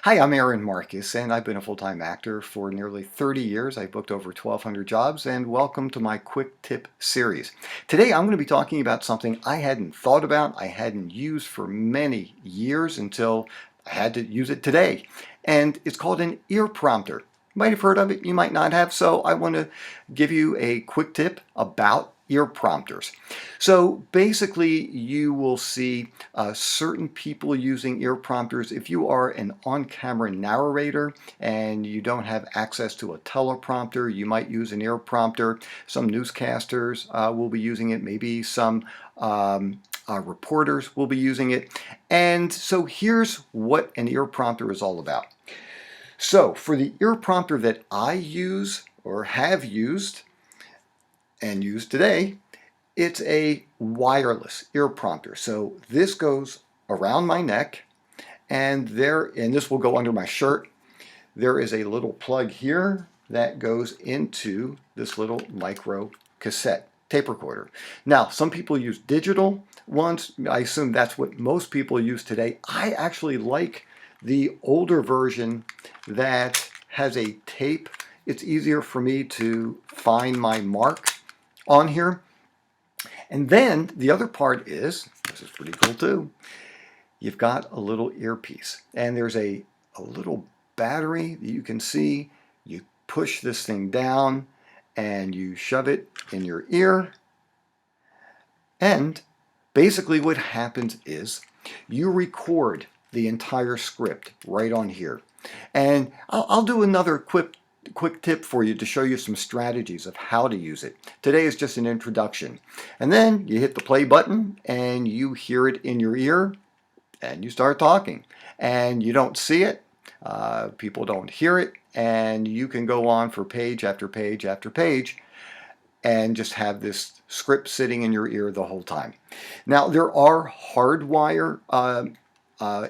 Hi, I'm Aaron Marcus, and I've been a full-time actor for nearly 30 years. I've booked over 1,200 jobs, and welcome to my Quick Tip series. Today, I'm going to be talking about something I hadn't thought about, I hadn't used for many years until I had to use it today. And it's called an ear prompter. You might have heard of it, you might not have, so I want to give you a quick tip about ear prompters. So basically you will see certain people using ear prompters. If you are an on-camera narrator and you don't have access to a teleprompter, you might use an ear prompter. Some newscasters will be using it, maybe some reporters will be using it. And so here's what an ear prompter is all about. So for the ear prompter that I use or have used and use today, it's a wireless ear prompter. So this goes around my neck, and this will go under my shirt. There is a little plug here that goes into this little micro cassette tape recorder. Now, some people use digital ones. I assume that's what most people use today. I actually like the older version that has a tape. It's easier for me to find my mark on here. And then the other part is, this is pretty cool too, you've got a little earpiece, and there's a little battery that you can see. You push this thing down and you shove it in your ear, and basically what happens is you record the entire script right on here. And I'll do another quick tip for you to show you some strategies of how to use it. Today is just an introduction. And then you hit the play button and you hear it in your ear and you start talking. And you don't see it, people don't hear it, and you can go on for page after page after page and just have this script sitting in your ear the whole time. Now there are hardwire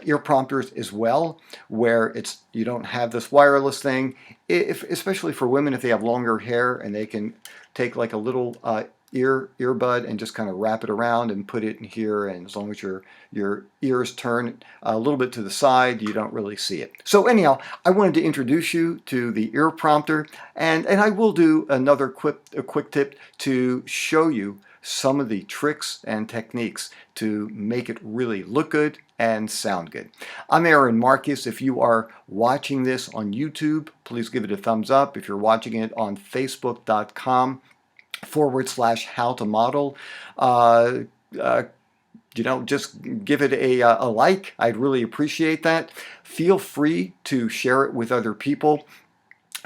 ear prompters as well, where you don't have this wireless thing. Especially for women, if they have longer hair and they can take like a little earbud and just kind of wrap it around and put it in here, and as long as your ears turn a little bit to the side, you don't really see it. So anyhow, I wanted to introduce you to the ear prompter, and I will do another quick tip to show you some of the tricks and techniques to make it really look good and sound good. I'm Aaron Marcus. If you are watching this on YouTube, please give it a thumbs up. If you're watching it on facebook.com/howtomodel, just give it a like. I'd really appreciate that. Feel free to share it with other people.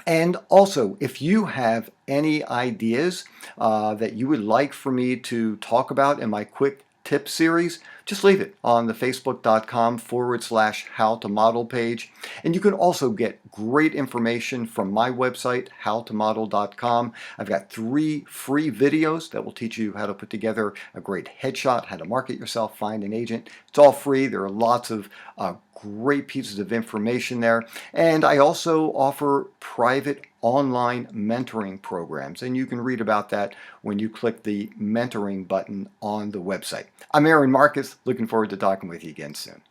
And also, if you have any ideas that you would like for me to talk about in my quick tip series, just leave it on the facebook.com/howtomodel page. And you can also get great information from my website, howtomodel.com. I've got 3 free videos that will teach you how to put together a great headshot, how to market yourself, find an agent. It's all free. There are lots of great pieces of information there. And I also offer private online mentoring programs, and you can read about that when you click the mentoring button on the website. I'm Aaron Marcus, looking forward to talking with you again soon.